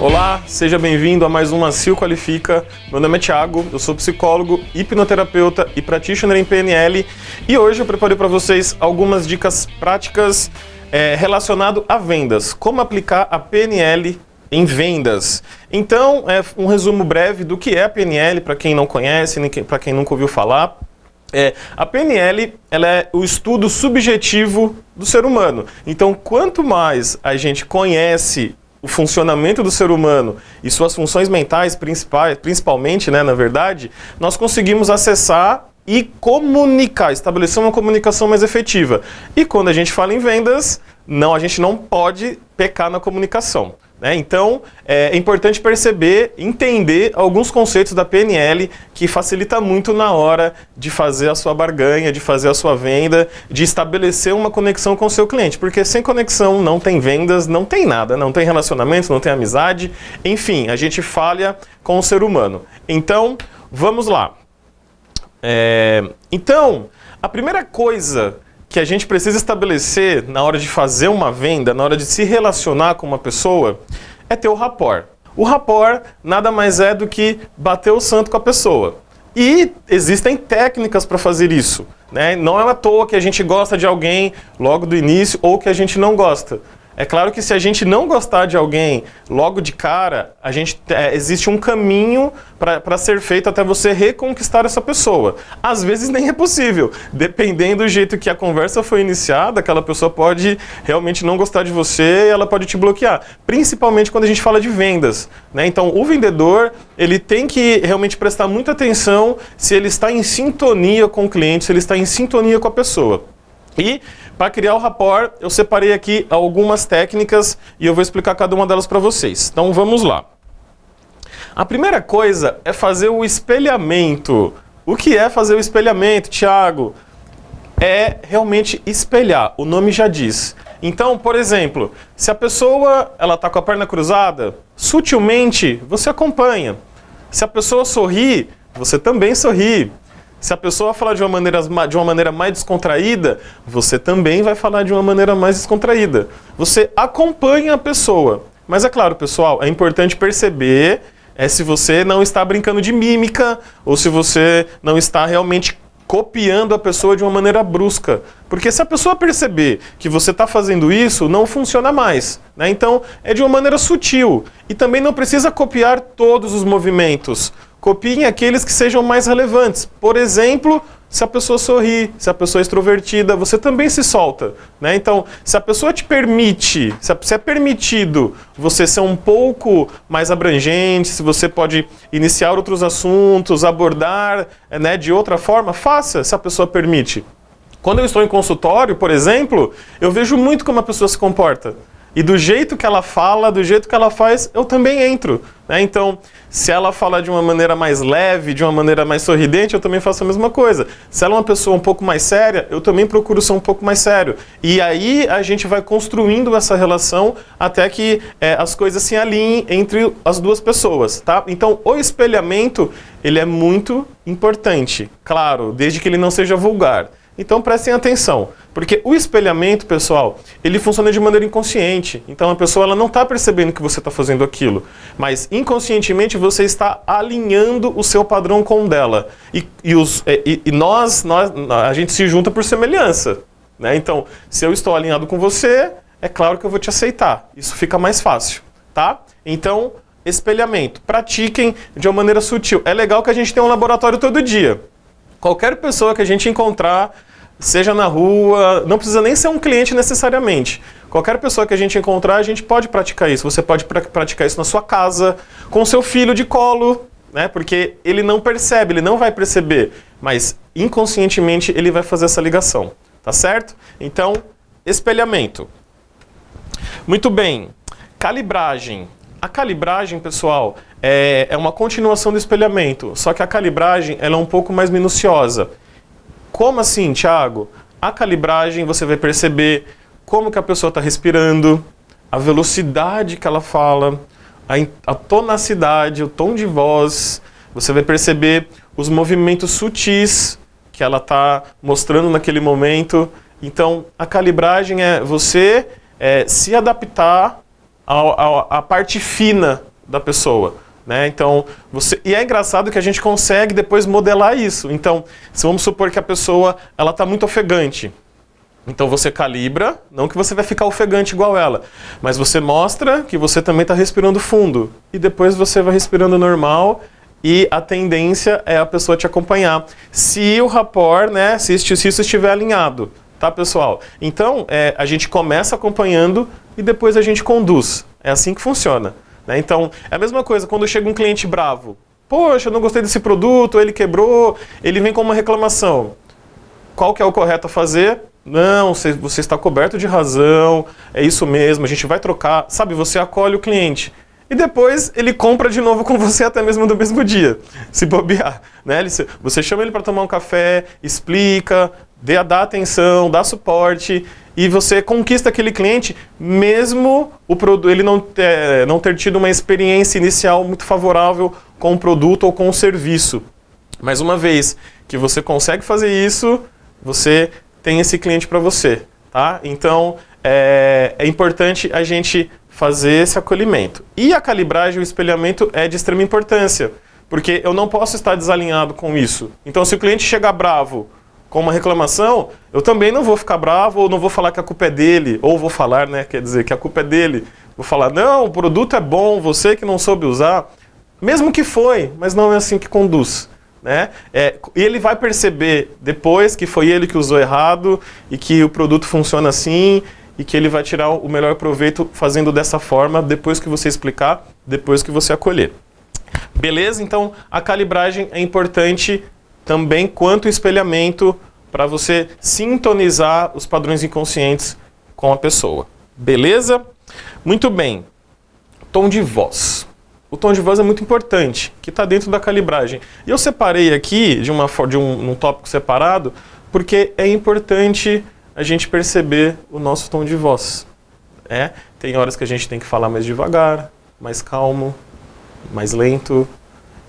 Olá, seja bem-vindo a mais uma Sil Qualifica. Meu nome é Thiago, eu sou psicólogo, hipnoterapeuta e practitioner em PNL e hoje eu preparei para vocês algumas dicas práticas relacionadas a vendas, como aplicar a PNL em vendas. Então, um resumo breve do que é a PNL, para quem não conhece, para quem nunca ouviu falar. A PNL ela é o estudo subjetivo do ser humano. Então, quanto mais a gente conhece o funcionamento do ser humano e suas funções mentais principalmente, na verdade, nós conseguimos acessar e comunicar, estabelecer uma comunicação mais efetiva. E quando a gente fala em vendas, a gente não pode pecar na comunicação. Então, é importante perceber, entender alguns conceitos da PNL que facilita muito na hora de fazer a sua barganha, de fazer a sua venda, de estabelecer uma conexão com o seu cliente. Porque sem conexão não tem vendas, não tem nada, não tem relacionamento, não tem amizade, enfim, a gente falha com o ser humano. Então, vamos lá. Então, a primeira coisa que a gente precisa estabelecer na hora de fazer uma venda, na hora de se relacionar com uma pessoa, é ter o rapport. O rapport nada mais é do que bater o santo com a pessoa. E existem técnicas para fazer isso. Não é à toa que a gente gosta de alguém logo do início ou que a gente não gosta. É claro que se a gente não gostar de alguém logo de cara, existe um caminho para ser feito até você reconquistar essa pessoa. Às vezes nem é possível. Dependendo do jeito que a conversa foi iniciada, aquela pessoa pode realmente não gostar de você e ela pode te bloquear. Principalmente quando a gente fala de vendas. Então o vendedor ele tem que realmente prestar muita atenção se ele está em sintonia com o cliente, se ele está em sintonia com a pessoa. E para criar o rapport, eu separei aqui algumas técnicas e eu vou explicar cada uma delas para vocês. Então vamos lá. A primeira coisa é fazer o espelhamento. O que é fazer o espelhamento, Thiago? É realmente espelhar, o nome já diz. Então, por exemplo, se a pessoa está com a perna cruzada, sutilmente você acompanha. Se a pessoa sorri, você também sorri. Se a pessoa falar de uma maneira mais descontraída, você também vai falar de uma maneira mais descontraída. Você acompanha a pessoa. Mas é claro, pessoal, é importante perceber se você não está brincando de mímica ou se você não está realmente copiando a pessoa de uma maneira brusca. Porque se a pessoa perceber que você está fazendo isso, não funciona mais. Então, é de uma maneira sutil. E também não precisa copiar todos os movimentos. Copiem aqueles que sejam mais relevantes. Por exemplo, se a pessoa sorri, se a pessoa é extrovertida, você também se solta. Então, se a pessoa te permite, se é permitido você ser um pouco mais abrangente, se você pode iniciar outros assuntos, abordar de outra forma, faça, se a pessoa permite. Quando eu estou em consultório, por exemplo, eu vejo muito como a pessoa se comporta. E do jeito que ela fala, do jeito que ela faz, eu também entro. Então, se ela fala de uma maneira mais leve, de uma maneira mais sorridente, eu também faço a mesma coisa. Se ela é uma pessoa um pouco mais séria, eu também procuro ser um pouco mais sério. E aí a gente vai construindo essa relação até que as coisas se alinhem entre as duas pessoas. Tá? Então, o espelhamento ele é muito importante. Claro, desde que ele não seja vulgar. Então prestem atenção, porque o espelhamento, pessoal, ele funciona de maneira inconsciente. Então a pessoa ela não está percebendo que você está fazendo aquilo, mas inconscientemente você está alinhando o seu padrão com o dela. E a gente se junta por semelhança. Então, se eu estou alinhado com você, é claro que eu vou te aceitar. Isso fica mais fácil, tá? Então, espelhamento. Pratiquem de uma maneira sutil. É legal que a gente tenha um laboratório todo dia. Qualquer pessoa que a gente encontrar, seja na rua, não precisa nem ser um cliente necessariamente. Qualquer pessoa que a gente encontrar, a gente pode praticar isso. Você pode praticar isso na sua casa, com seu filho de colo, porque ele não percebe, ele não vai perceber, mas inconscientemente ele vai fazer essa ligação, tá certo? Então, espelhamento. Muito bem, calibragem. A calibragem, pessoal, é uma continuação do espelhamento, só que a calibragem ela é um pouco mais minuciosa. Como assim, Thiago? A calibragem você vai perceber como que a pessoa está respirando, a velocidade que ela fala, a tonacidade, o tom de voz. Você vai perceber os movimentos sutis que ela está mostrando naquele momento. Então, a calibragem é você se adaptar à parte fina da pessoa. Né? Então, e é engraçado que a gente consegue depois modelar isso. Então, se vamos supor que a pessoa está muito ofegante. Então você calibra, não que você vai ficar ofegante igual ela, mas você mostra que você também está respirando fundo. E depois você vai respirando normal e a tendência é a pessoa te acompanhar. Se o rapport, né, se isso estiver alinhado, tá, pessoal? Então, a gente começa acompanhando e depois a gente conduz. É assim que funciona. Né? Então, é a mesma coisa quando chega um cliente bravo. Poxa, eu não gostei desse produto, ele quebrou, ele vem com uma reclamação. Qual que é o correto a fazer? Não, você está coberto de razão, é isso mesmo, a gente vai trocar. Sabe, você acolhe o cliente. E depois ele compra de novo com você até mesmo no mesmo dia, se bobear. Né? Você chama ele para tomar um café, explica, dá atenção, dá suporte e você conquista aquele cliente mesmo ele não ter tido uma experiência inicial muito favorável com o produto ou com o serviço. Mas uma vez que você consegue fazer isso, você tem esse cliente para você. Tá? Então é importante a gente fazer esse acolhimento. E a calibragem, o espelhamento é de extrema importância, porque eu não posso estar desalinhado com isso. Então, se o cliente chegar bravo com uma reclamação, eu também não vou ficar bravo ou não vou falar que a culpa é dele, ou vou falar, né, quer dizer, que a culpa é dele. Vou falar, não, o produto é bom, você que não soube usar, mesmo que foi, mas não é assim que conduz. Né? E ele vai perceber depois que foi ele que usou errado e que o produto funciona assim, e que ele vai tirar o melhor proveito fazendo dessa forma, depois que você explicar, depois que você acolher. Beleza? Então, a calibragem é importante também quanto o espelhamento para você sintonizar os padrões inconscientes com a pessoa. Beleza? Muito bem. Tom de voz. O tom de voz é muito importante, que está dentro da calibragem. E eu separei aqui, de um tópico separado, porque é importante a gente perceber o nosso tom de voz. Tem horas que a gente tem que falar mais devagar, mais calmo, mais lento.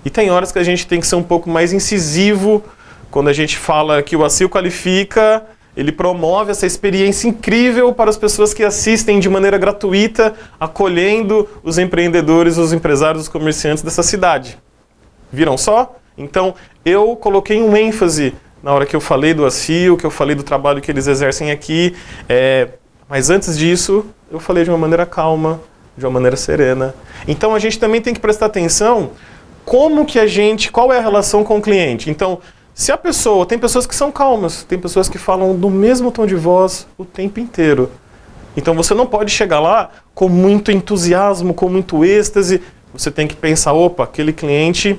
E tem horas que a gente tem que ser um pouco mais incisivo, quando a gente fala que o ACIL Qualifica, ele promove essa experiência incrível para as pessoas que assistem de maneira gratuita, acolhendo os empreendedores, os empresários, os comerciantes dessa cidade. Viram só? Então, eu coloquei um ênfase na hora que eu falei do ACIL, que eu falei do trabalho que eles exercem aqui, mas antes disso, eu falei de uma maneira calma, de uma maneira serena. Então, a gente também tem que prestar atenção qual é a relação com o cliente. Então, se a pessoa, tem pessoas que são calmas, tem pessoas que falam do mesmo tom de voz o tempo inteiro. Então, você não pode chegar lá com muito entusiasmo, com muito êxtase, você tem que pensar, opa, aquele cliente...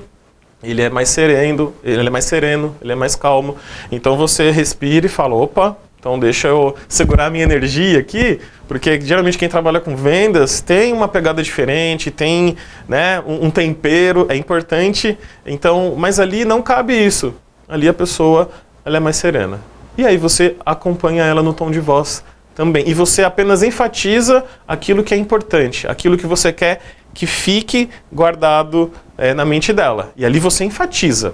ele é mais sereno, ele é mais calmo. Então você respira e fala, opa, então deixa eu segurar a minha energia aqui, porque geralmente quem trabalha com vendas tem uma pegada diferente, tem, né, um tempero, é importante. Então, mas ali não cabe isso. Ali a pessoa ela é mais serena. E aí você acompanha ela no tom de voz também. E você apenas enfatiza aquilo que é importante, aquilo que você quer que fique guardado na mente dela. E ali você enfatiza.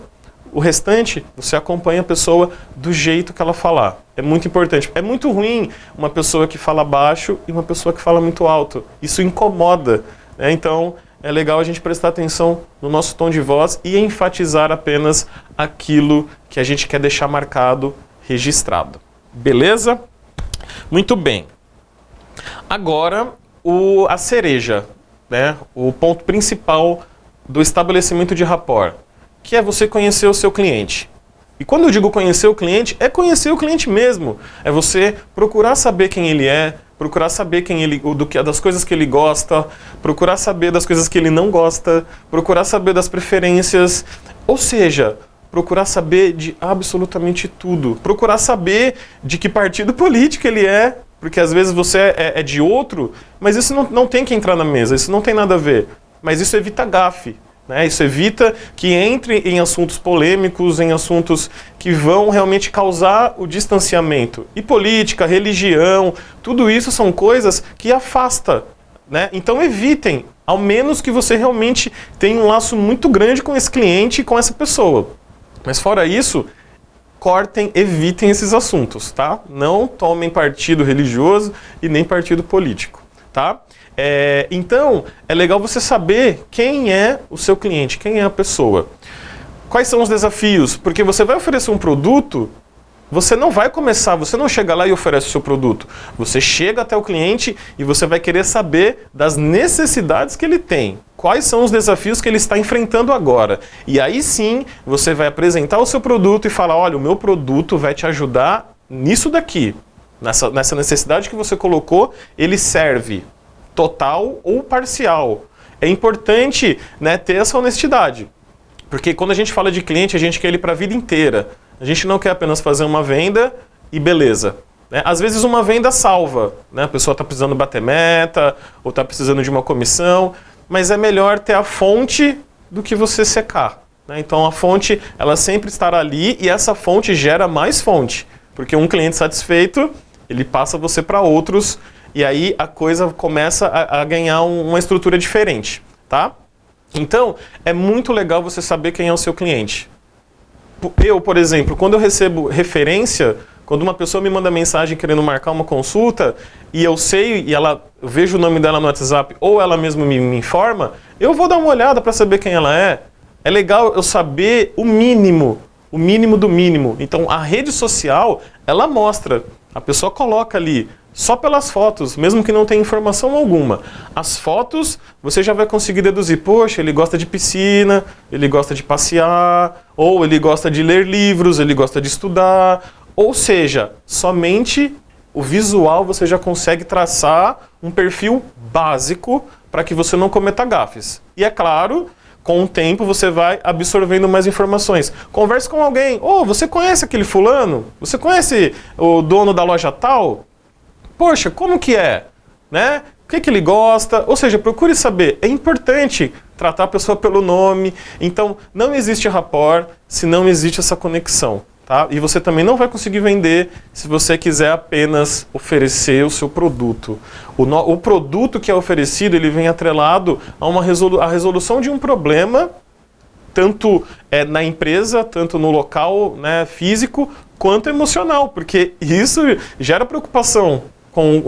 O restante, você acompanha a pessoa do jeito que ela falar. É muito importante. É muito ruim uma pessoa que fala baixo e uma pessoa que fala muito alto. Isso incomoda. Né? Então, é legal a gente prestar atenção no nosso tom de voz e enfatizar apenas aquilo que a gente quer deixar marcado, registrado. Beleza? Muito bem. Agora, a cereja, né? O ponto principal do estabelecimento de rapport, que é você conhecer o seu cliente. E quando eu digo conhecer o cliente, é conhecer o cliente mesmo. É você procurar saber quem ele é, procurar saber das coisas que ele gosta, procurar saber das coisas que ele não gosta, procurar saber das preferências, ou seja, procurar saber de absolutamente tudo. Procurar saber de que partido político ele é, porque às vezes você é de outro, mas isso não tem que entrar na mesa, isso não tem nada a ver. Mas isso evita gafe. Né? Isso evita que entre em assuntos polêmicos, em assuntos que vão realmente causar o distanciamento. E política, religião, tudo isso são coisas que afastam. Né? Então evitem, ao menos que você realmente tenha um laço muito grande com esse cliente e com essa pessoa. Mas fora isso, cortem, evitem esses assuntos. Tá? Não tomem partido religioso e nem partido político. tá? Então, é legal você saber quem é o seu cliente, quem é a pessoa. Quais são os desafios? Porque você vai oferecer um produto, você não vai começar, você não chega lá e oferece o seu produto. Você chega até o cliente e você vai querer saber das necessidades que ele tem. Quais são os desafios que ele está enfrentando agora. E aí sim, você vai apresentar o seu produto e falar, olha, o meu produto vai te ajudar nisso daqui. Nessa necessidade que você colocou, ele serve total ou parcial. É importante, né, ter essa honestidade. Porque quando a gente fala de cliente, a gente quer ele para a vida inteira. A gente não quer apenas fazer uma venda e beleza. Né? Às vezes uma venda salva. Né? A pessoa está precisando bater meta, ou está precisando de uma comissão, mas é melhor ter a fonte do que você secar. Né? Então a fonte, ela sempre estará ali e essa fonte gera mais fonte. Porque um cliente satisfeito, ele passa você para outros e aí a coisa começa a ganhar uma estrutura diferente. Tá? Então, é muito legal você saber quem é o seu cliente. Eu, por exemplo, quando eu recebo referência, quando uma pessoa me manda mensagem querendo marcar uma consulta, e eu sei, e eu vejo o nome dela no WhatsApp, ou ela mesma me informa, eu vou dar uma olhada para saber quem ela é. É legal eu saber o mínimo do mínimo. Então, a rede social, ela mostra, a pessoa coloca ali, só pelas fotos, mesmo que não tenha informação alguma. As fotos, você já vai conseguir deduzir, poxa, ele gosta de piscina, ele gosta de passear, ou ele gosta de ler livros, ele gosta de estudar. Ou seja, somente o visual você já consegue traçar um perfil básico para que você não cometa gafes. E é claro, com o tempo você vai absorvendo mais informações. Converse com alguém, você conhece aquele fulano? Você conhece o dono da loja tal? Poxa, como que é? Né? O que ele gosta? Ou seja, procure saber. É importante tratar a pessoa pelo nome. Então, não existe rapport se não existe essa conexão. Tá? E você também não vai conseguir vender se você quiser apenas oferecer o seu produto. O produto que é oferecido, ele vem atrelado a resolução de um problema, tanto na empresa, tanto no local, né, físico, quanto emocional. Porque isso gera preocupação com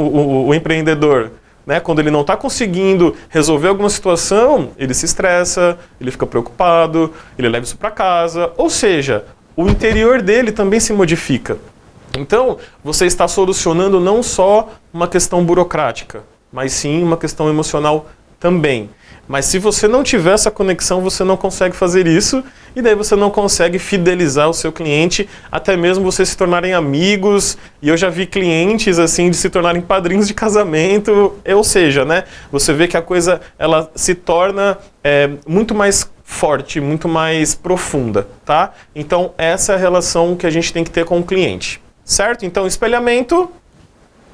o empreendedor, né? Quando ele não está conseguindo resolver alguma situação, ele se estressa, ele fica preocupado, ele leva isso para casa, ou seja, o interior dele também se modifica. Então, você está solucionando não só uma questão burocrática, mas sim uma questão emocional também. Mas se você não tiver essa conexão, você não consegue fazer isso, e daí você não consegue fidelizar o seu cliente, até mesmo vocês se tornarem amigos, e eu já vi clientes assim de se tornarem padrinhos de casamento, ou seja, né, você vê que a coisa ela se torna muito mais forte, muito mais profunda, tá? Então essa é a relação que a gente tem que ter com o cliente, certo? Então espelhamento,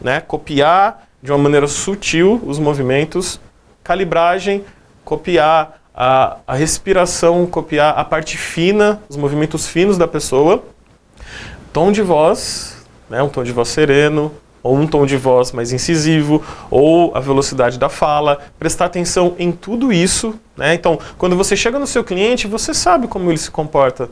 né, copiar de uma maneira sutil os movimentos, calibragem, copiar a respiração, copiar a parte fina, os movimentos finos da pessoa, tom de voz, né, um tom de voz sereno, ou um tom de voz mais incisivo, ou a velocidade da fala, prestar atenção em tudo isso, né? Então, quando você chega no seu cliente, você sabe como ele se comporta.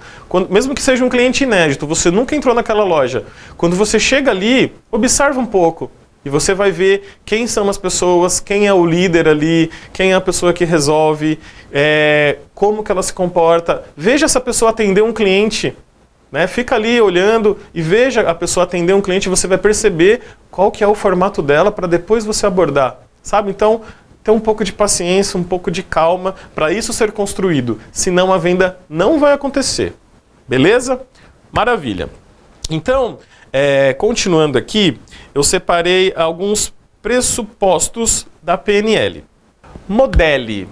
Mesmo que seja um cliente inédito, você nunca entrou naquela loja. Quando você chega ali, observa um pouco. E você vai ver quem são as pessoas, quem é o líder ali, quem é a pessoa que resolve, como que ela se comporta. Veja essa pessoa atender um cliente, né? Fica ali olhando e veja a pessoa atender um cliente, você vai perceber qual que é o formato dela para depois você abordar, sabe? Então, ter um pouco de paciência, um pouco de calma para isso ser construído, senão a venda não vai acontecer. Beleza? Maravilha. Então, continuando aqui, eu separei alguns pressupostos da PNL. Modele.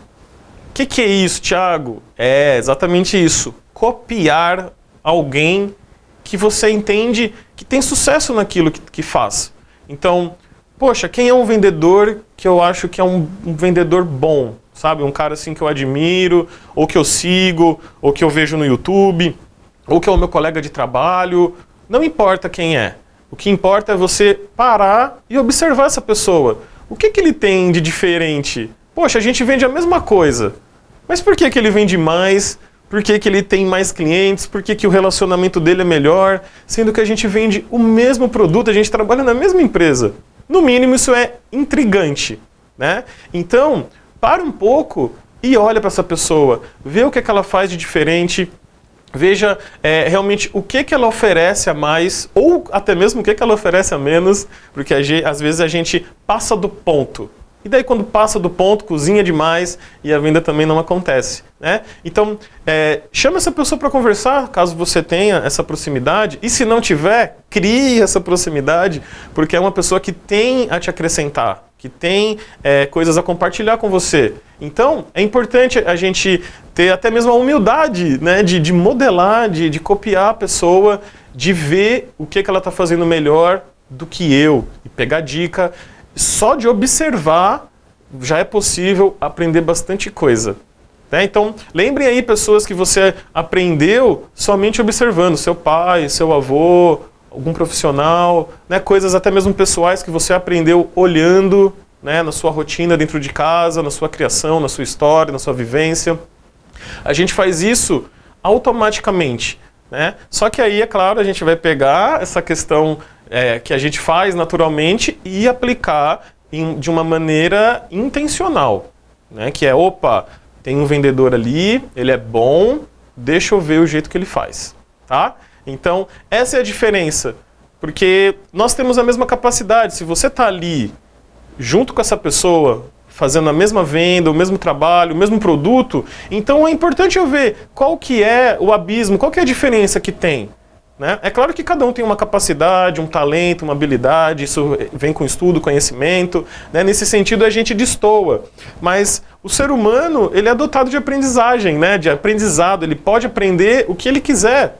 O que é isso, Thiago? É exatamente isso. Copiar alguém que você entende que tem sucesso naquilo que faz. Então, poxa, quem é um vendedor que eu acho que é um vendedor bom? Sabe? Um cara assim que eu admiro, ou que eu sigo, ou que eu vejo no YouTube, ou que é o meu colega de trabalho. Não importa quem é. O que importa é você parar e observar essa pessoa. O que ele tem de diferente? Poxa, a gente vende a mesma coisa. Mas por que ele vende mais? Por que ele tem mais clientes? Por que o relacionamento dele é melhor? Sendo que a gente vende o mesmo produto, a gente trabalha na mesma empresa. No mínimo, isso é intrigante. né? Então, para um pouco e olha para essa pessoa, vê o que ela faz de diferente, veja realmente o que ela oferece a mais, ou até mesmo o que ela oferece a menos, porque às vezes a gente passa do ponto. E daí quando passa do ponto, cozinha demais e a venda também não acontece, né? Então, chama essa pessoa para conversar, caso você tenha essa proximidade. E se não tiver, crie essa proximidade, porque é uma pessoa que tem a te acrescentar, que tem coisas a compartilhar com você. Então, é importante a gente ter até mesmo a humildade, né, de modelar, de copiar a pessoa, de ver o que ela está fazendo melhor do que eu, e pegar dica. Só de observar já é possível aprender bastante coisa. Né? Então, lembrem aí pessoas que você aprendeu somente observando, seu pai, seu avô, algum profissional, né? Coisas até mesmo pessoais que você aprendeu olhando, né? Na sua rotina dentro de casa, na sua criação, na sua história, na sua vivência. A gente faz isso automaticamente. Né? Só que aí, é claro, a gente vai pegar essa questão que a gente faz naturalmente e aplicar de uma maneira intencional. Né? Que é, opa, tem um vendedor ali, ele é bom, deixa eu ver o jeito que ele faz. Tá? Então, essa é a diferença. Porque nós temos a mesma capacidade. Se você está ali, junto com essa pessoa, fazendo a mesma venda, o mesmo trabalho, o mesmo produto, então é importante eu ver qual que é o abismo, qual que é a diferença que tem. Né? É claro que cada um tem uma capacidade, um talento, uma habilidade, isso vem com estudo, conhecimento, né? Nesse sentido a gente destoa, mas o ser humano ele é dotado de aprendizagem, né? De aprendizado, ele pode aprender o que ele quiser.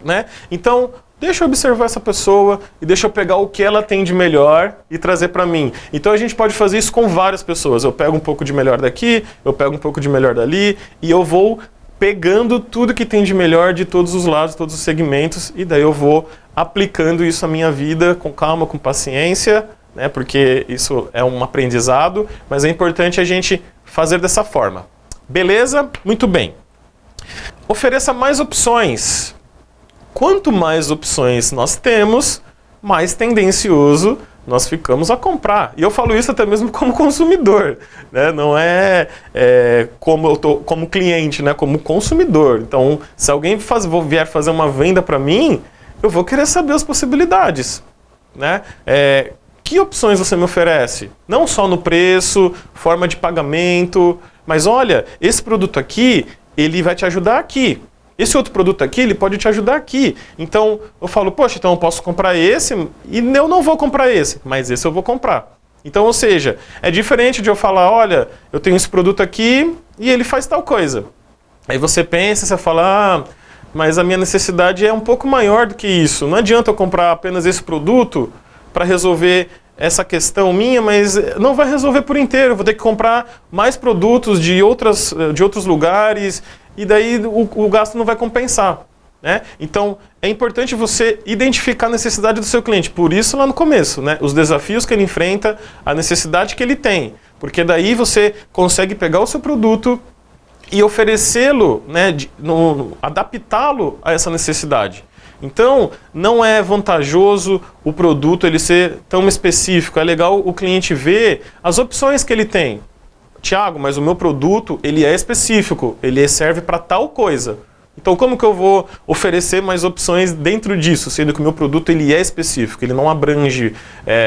Né? Então, deixa eu observar essa pessoa e deixa eu pegar o que ela tem de melhor e trazer para mim. Então a gente pode fazer isso com várias pessoas. Eu pego um pouco de melhor daqui, eu pego um pouco de melhor dali e eu vou pegando tudo que tem de melhor de todos os lados, todos os segmentos, e daí eu vou aplicando isso à minha vida com calma, com paciência, né? Porque isso é um aprendizado, mas é importante a gente fazer dessa forma. Beleza? Muito bem. Ofereça mais opções. Quanto mais opções nós temos, mais tendencioso nós ficamos a comprar. E eu falo isso até mesmo como consumidor, né? Não como eu tô como cliente, né? Como consumidor. Então, se alguém vier fazer uma venda para mim, eu vou querer saber as possibilidades, né? Que opções você me oferece? Não só no preço, forma de pagamento, mas olha, esse produto aqui, ele vai te ajudar aqui. Esse outro produto aqui, ele pode te ajudar aqui. Então, eu falo, poxa, então eu posso comprar esse e eu não vou comprar esse, mas esse eu vou comprar. Então, ou seja, é diferente de eu falar, olha, eu tenho esse produto aqui e ele faz tal coisa. Aí você pensa, você fala, mas a minha necessidade é um pouco maior do que isso. Não adianta eu comprar apenas esse produto para resolver essa questão minha, mas não vai resolver por inteiro. Eu vou ter que comprar mais produtos de outros lugares, e daí o gasto não vai compensar. Né? Então, é importante você identificar a necessidade do seu cliente. Por isso, lá no começo, né? Os desafios que ele enfrenta, a necessidade que ele tem. Porque daí você consegue pegar o seu produto e oferecê-lo, né? Adaptá-lo a essa necessidade. Então, não é vantajoso o produto ele ser tão específico. É legal o cliente ver as opções que ele tem. Tiago, mas o meu produto ele é específico, ele serve para tal coisa. Então, como que eu vou oferecer mais opções dentro disso, sendo que o meu produto ele é específico, ele não abrange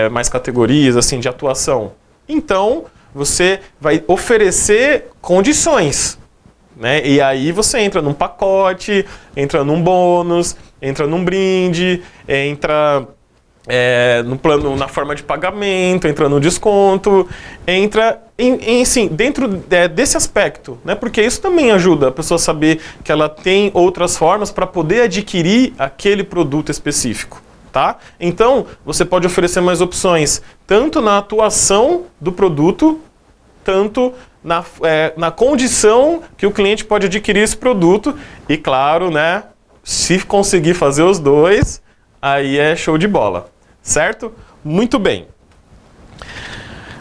mais categorias assim de atuação? Então, você vai oferecer condições. Né? E aí você entra num pacote, entra num bônus, entra num brinde, entra no plano, na forma de pagamento, entra no desconto, entra sim, dentro desse aspecto, né? Porque isso também ajuda a pessoa a saber que ela tem outras formas para poder adquirir aquele produto específico. Tá? Então, você pode oferecer mais opções, tanto na atuação do produto, tanto na condição que o cliente pode adquirir esse produto. E claro, né, se conseguir fazer os dois, aí é show de bola. Certo? Muito bem.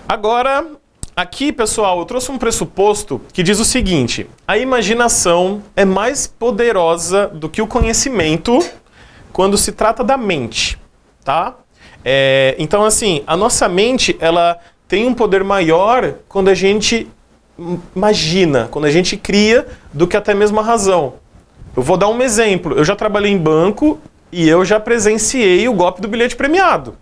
Agora, aqui, pessoal, eu trouxe um pressuposto que diz o seguinte: a imaginação é mais poderosa do que o conhecimento quando se trata da mente, tá? Então, assim, a nossa mente, ela tem um poder maior quando a gente imagina, quando a gente cria, do que até mesmo a razão. Eu vou dar um exemplo. Eu já trabalhei em banco e eu já presenciei o golpe do bilhete premiado.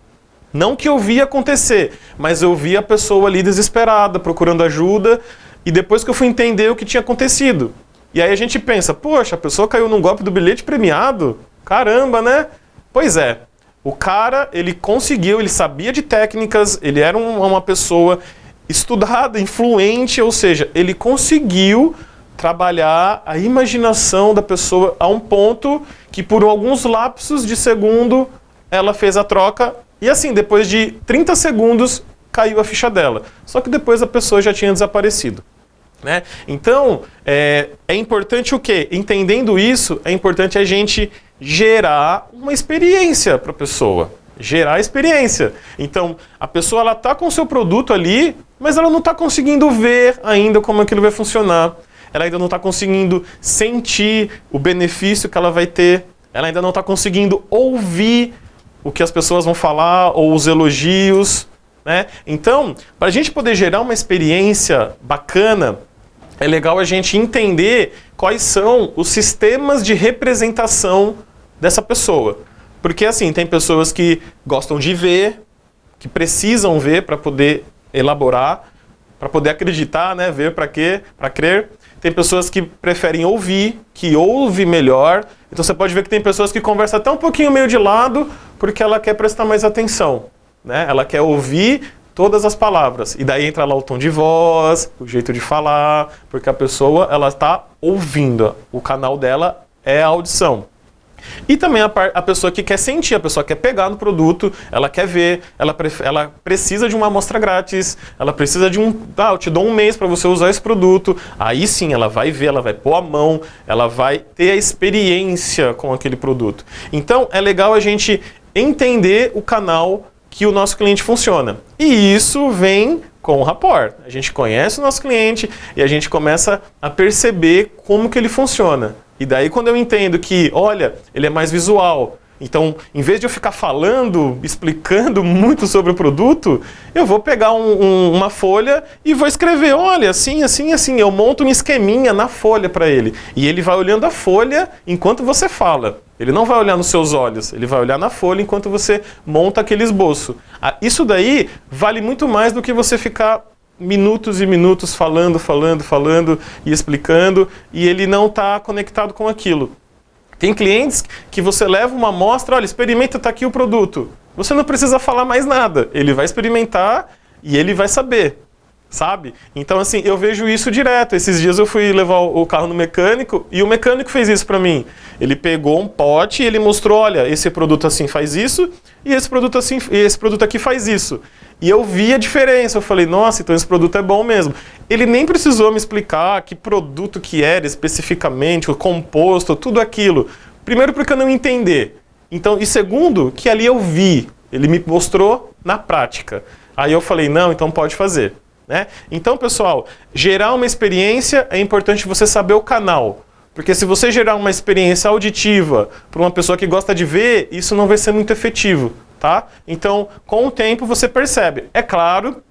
Não que eu vi acontecer, mas eu vi a pessoa ali desesperada, procurando ajuda, e depois que eu fui entender o que tinha acontecido. E aí a gente pensa, poxa, a pessoa caiu num golpe do bilhete premiado? Caramba, né? Pois é, o cara, ele conseguiu, ele sabia de técnicas, ele era uma pessoa estudada, influente, ou seja, ele conseguiu trabalhar a imaginação da pessoa a um ponto que por alguns lapsos de segundo ela fez a troca e assim, depois de 30 segundos caiu a ficha dela. Só que depois a pessoa já tinha desaparecido. Né? Então, é importante o quê? Entendendo isso, é importante a gente gerar uma experiência para a pessoa. Gerar experiência. Então, a pessoa está com o seu produto ali, mas ela não está conseguindo ver ainda como aquilo vai funcionar. Ela ainda não está conseguindo sentir o benefício que ela vai ter. Ela ainda não está conseguindo ouvir o que as pessoas vão falar ou os elogios. Né? Então, para a gente poder gerar uma experiência bacana, é legal a gente entender quais são os sistemas de representação dessa pessoa. Porque assim, tem pessoas que gostam de ver, que precisam ver para poder elaborar, para poder acreditar, né? Ver para quê? Para crer. Tem pessoas que preferem ouvir, que ouve melhor. Então você pode ver que tem pessoas que conversam até um pouquinho meio de lado, porque ela quer prestar mais atenção. Né? Ela quer ouvir todas as palavras. E daí entra lá o tom de voz, o jeito de falar, porque a pessoa ela está ouvindo. O canal dela é a audição. E também a pessoa que quer sentir, a pessoa quer pegar no produto, ela quer ver, ela precisa de uma amostra grátis, ela precisa de eu te dou um mês para você usar esse produto, aí sim ela vai ver, ela vai pôr a mão, ela vai ter a experiência com aquele produto. Então é legal a gente entender o canal que o nosso cliente funciona. E isso vem com o rapport. A gente conhece o nosso cliente e a gente começa a perceber como que ele funciona. E daí quando eu entendo que, olha, ele é mais visual, então em vez de eu ficar falando, explicando muito sobre o produto, eu vou pegar uma folha e vou escrever, olha, assim, assim, assim. Eu monto um esqueminha na folha para ele. E ele vai olhando a folha enquanto você fala. Ele não vai olhar nos seus olhos, ele vai olhar na folha enquanto você monta aquele esboço. Isso daí vale muito mais do que você ficar minutos e minutos falando e explicando, e ele não está conectado com aquilo. Tem clientes que você leva uma amostra, olha, experimenta, tá aqui o produto. Você não precisa falar mais nada, ele vai experimentar e ele vai saber. Sabe? Então assim, eu vejo isso direto. Esses dias eu fui levar o carro no mecânico e o mecânico fez isso pra mim. Ele pegou um pote e ele mostrou, olha, esse produto assim faz isso e esse produto assim, esse produto aqui faz isso. E eu vi a diferença, eu falei, nossa, então esse produto é bom mesmo. Ele nem precisou me explicar que produto que era especificamente, o composto, tudo aquilo. Primeiro porque eu não entendi. Então, e segundo, que ali eu vi, ele me mostrou na prática. Aí eu falei, não, então pode fazer. Né? Então, pessoal, gerar uma experiência é importante você saber o canal. Porque se você gerar uma experiência auditiva para uma pessoa que gosta de ver, isso não vai ser muito efetivo. Tá? Então, com o tempo você percebe. É claro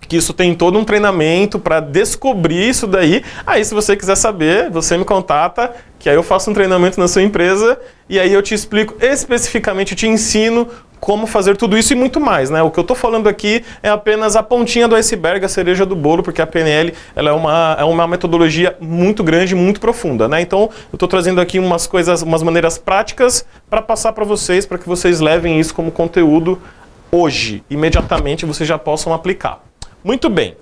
que isso tem todo um treinamento para descobrir isso daí. Aí, se você quiser saber, você me contata, que aí eu faço um treinamento na sua empresa e aí eu te explico especificamente, eu te ensino como fazer tudo isso e muito mais, né? O que eu estou falando aqui é apenas a pontinha do iceberg, a cereja do bolo, porque a PNL ela é uma metodologia muito grande, muito profunda, né? Então, eu estou trazendo aqui umas maneiras práticas para passar para vocês, para que vocês levem isso como conteúdo hoje, imediatamente vocês já possam aplicar. Muito bem.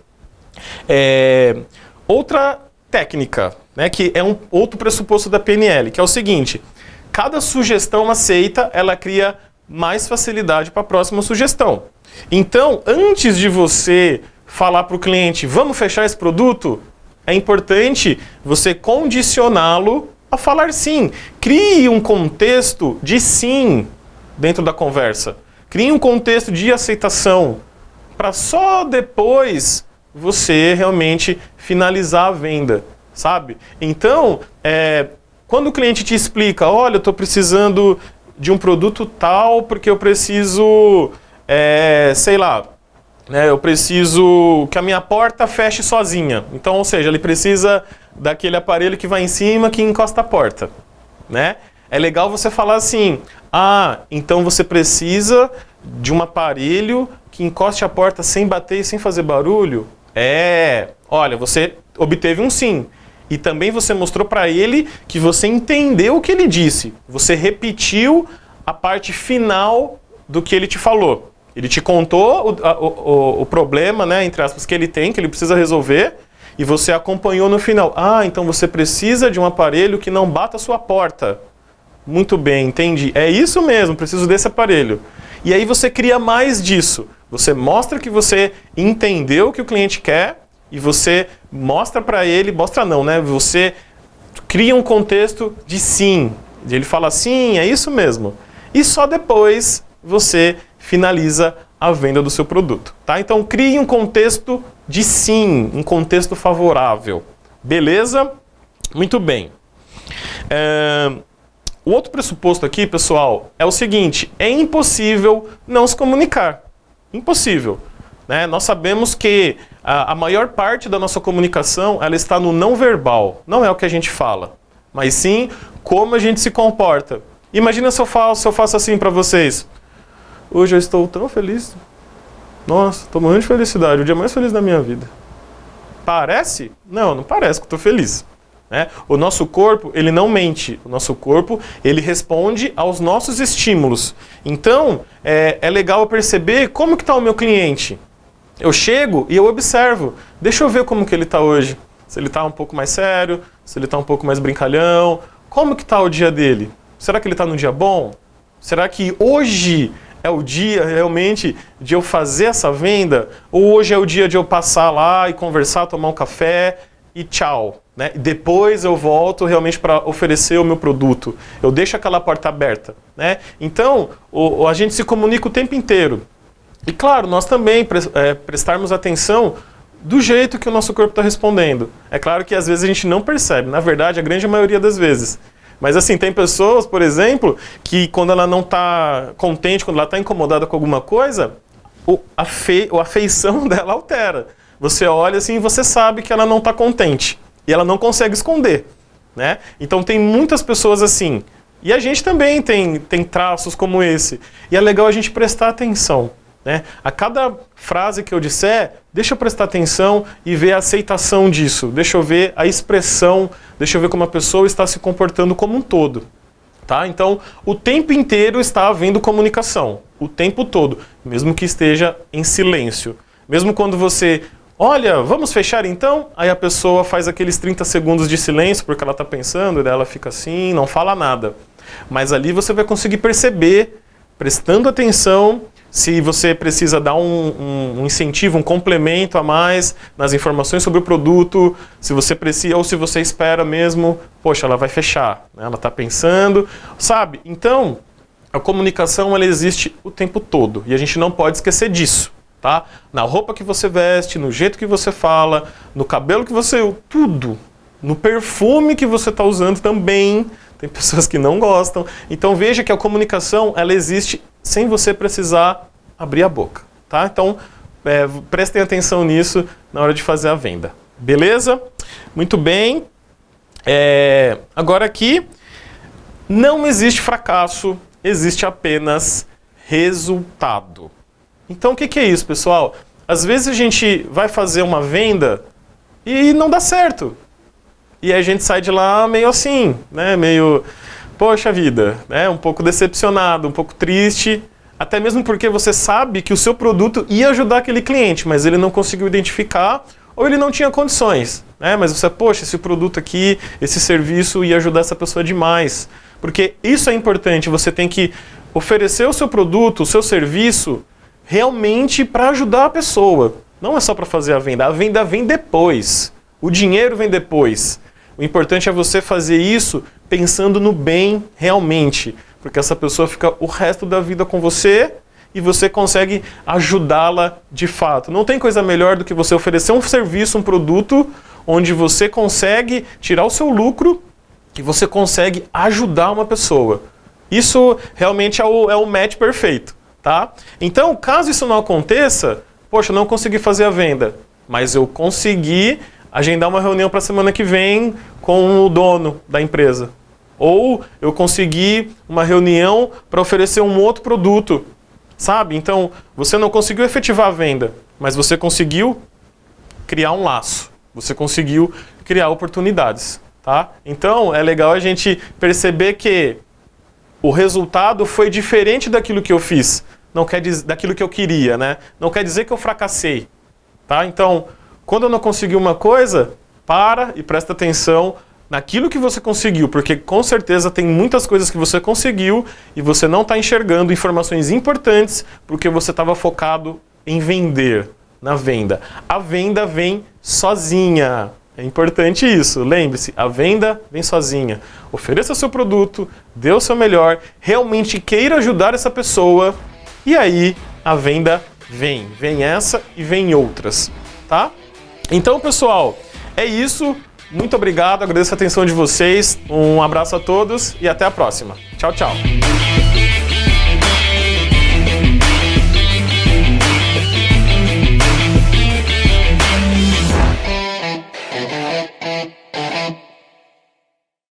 Outra técnica, né, que é um outro pressuposto da PNL, que é o seguinte: cada sugestão aceita, ela cria mais facilidade para a próxima sugestão. Então, antes de você falar para o cliente, vamos fechar esse produto, é importante você condicioná-lo a falar sim. Crie um contexto de sim dentro da conversa. Crie um contexto de aceitação, para só depois você realmente finalizar a venda, sabe? Então, quando o cliente te explica, olha, eu estou precisando de um produto tal, porque eu preciso, sei lá, né, eu preciso que a minha porta feche sozinha. Então, ou seja, ele precisa daquele aparelho que vai em cima, que encosta a porta, né? É legal você falar assim, então você precisa de um aparelho que encoste a porta sem bater e sem fazer barulho? Olha, você obteve um sim. E também você mostrou para ele que você entendeu o que ele disse. Você repetiu a parte final do que ele te falou. Ele te contou o problema, né, entre aspas, que ele tem, que ele precisa resolver, e você acompanhou no final. Então você precisa de um aparelho que não bata a sua porta. Muito bem, entendi. É isso mesmo, preciso desse aparelho. E aí você cria mais disso. Você mostra que você entendeu o que o cliente quer e você mostra para ele, mostra não, né? Você cria um contexto de sim. Ele fala sim, é isso mesmo. E só depois você finaliza a venda do seu produto, tá? Então crie um contexto de sim, um contexto favorável. Beleza? Muito bem. O outro pressuposto aqui, pessoal, é o seguinte: é impossível não se comunicar. Impossível. Né? Nós sabemos que a maior parte da nossa comunicação ela está no não verbal. Não é o que a gente fala, mas sim como a gente se comporta. Imagina se eu faço assim para vocês. Hoje eu estou tão feliz. Nossa, estou morrendo de felicidade. O dia mais feliz da minha vida. Parece? Não, não parece que eu estou feliz. Né? O nosso corpo, ele não mente. O nosso corpo, ele responde aos nossos estímulos. Então, é legal perceber como que está o meu cliente. Eu chego e eu observo. Deixa eu ver como que ele está hoje. Se ele está um pouco mais sério, se ele está um pouco mais brincalhão. Como que está o dia dele? Será que ele está num dia bom? Será que hoje é o dia realmente de eu fazer essa venda? Ou hoje é o dia de eu passar lá e conversar, tomar um café e tchau? Né? Depois eu volto realmente para oferecer o meu produto. Eu deixo aquela porta aberta. Né? Então, a gente se comunica o tempo inteiro. E claro, nós também prestarmos atenção do jeito que o nosso corpo está respondendo. É claro que às vezes a gente não percebe, na verdade, a grande maioria das vezes. Mas assim, tem pessoas, por exemplo, que quando ela não está contente, quando ela está incomodada com alguma coisa, a feição dela altera. Você olha assim e você sabe que ela não está contente. E ela não consegue esconder. Né? Então tem muitas pessoas assim. E a gente também tem traços como esse. E é legal a gente prestar atenção. Né? A cada frase que eu disser, deixa eu prestar atenção e ver a aceitação disso. Deixa eu ver a expressão, deixa eu ver como a pessoa está se comportando como um todo. Tá? Então, o tempo inteiro está havendo comunicação. O tempo todo. Mesmo que esteja em silêncio. Mesmo quando você... Olha, vamos fechar então? Aí a pessoa faz aqueles 30 segundos de silêncio porque ela está pensando, e daí ela fica assim, não fala nada. Mas ali você vai conseguir perceber, prestando atenção, se você precisa dar um incentivo, um complemento a mais nas informações sobre o produto, se você precisa ou se você espera mesmo, poxa, ela vai fechar, né? Ela está pensando, sabe? Então, a comunicação ela existe o tempo todo e a gente não pode esquecer disso. Tá? Na roupa que você veste, no jeito que você fala, no cabelo que você... tudo. No perfume que você está usando também. Tem pessoas que não gostam. Então veja que a comunicação ela existe sem você precisar abrir a boca. Tá? Então prestem atenção nisso na hora de fazer a venda. Beleza? Muito bem. Agora aqui, não existe fracasso, existe apenas resultado. Então o que é isso, pessoal? Às vezes a gente vai fazer uma venda e não dá certo. E a gente sai de lá meio assim, né? Meio, poxa vida, né? Um pouco decepcionado, um pouco triste. Até mesmo porque você sabe que o seu produto ia ajudar aquele cliente, mas ele não conseguiu identificar ou ele não tinha condições. Né? Mas você, poxa, esse produto aqui, esse serviço ia ajudar essa pessoa demais. Porque isso é importante, você tem que oferecer o seu produto, o seu serviço, realmente para ajudar a pessoa. Não é só para fazer a venda vem depois. O dinheiro vem depois. O importante é você fazer isso pensando no bem realmente, porque essa pessoa fica o resto da vida com você e você consegue ajudá-la de fato. Não tem coisa melhor do que você oferecer um serviço, um produto, onde você consegue tirar o seu lucro e você consegue ajudar uma pessoa. Isso realmente é o match perfeito. Tá? Então, caso isso não aconteça, Poxa, não consegui fazer a venda, mas eu consegui agendar uma reunião para a semana que vem com o dono da empresa. Ou eu consegui uma reunião para oferecer um outro produto, sabe? Então, você não conseguiu efetivar a venda, mas você conseguiu criar um laço. Você conseguiu criar oportunidades, tá? Então, é legal a gente perceber que o resultado foi diferente daquilo que eu fiz. Não quer dizer daquilo que eu queria, né? Não quer dizer que eu fracassei, tá? Então, quando eu não consegui uma coisa, para e presta atenção naquilo que você conseguiu, porque com certeza tem muitas coisas que você conseguiu e você não está enxergando informações importantes porque você estava focado em vender, na venda. A venda vem sozinha. É importante isso, lembre-se, a venda vem sozinha. Ofereça seu produto, dê o seu melhor, realmente queira ajudar essa pessoa e aí a venda vem. Vem essa e vem outras, tá? Então, pessoal, é isso. Muito obrigado, agradeço a atenção de vocês. Um abraço a todos e até a próxima. Tchau, tchau.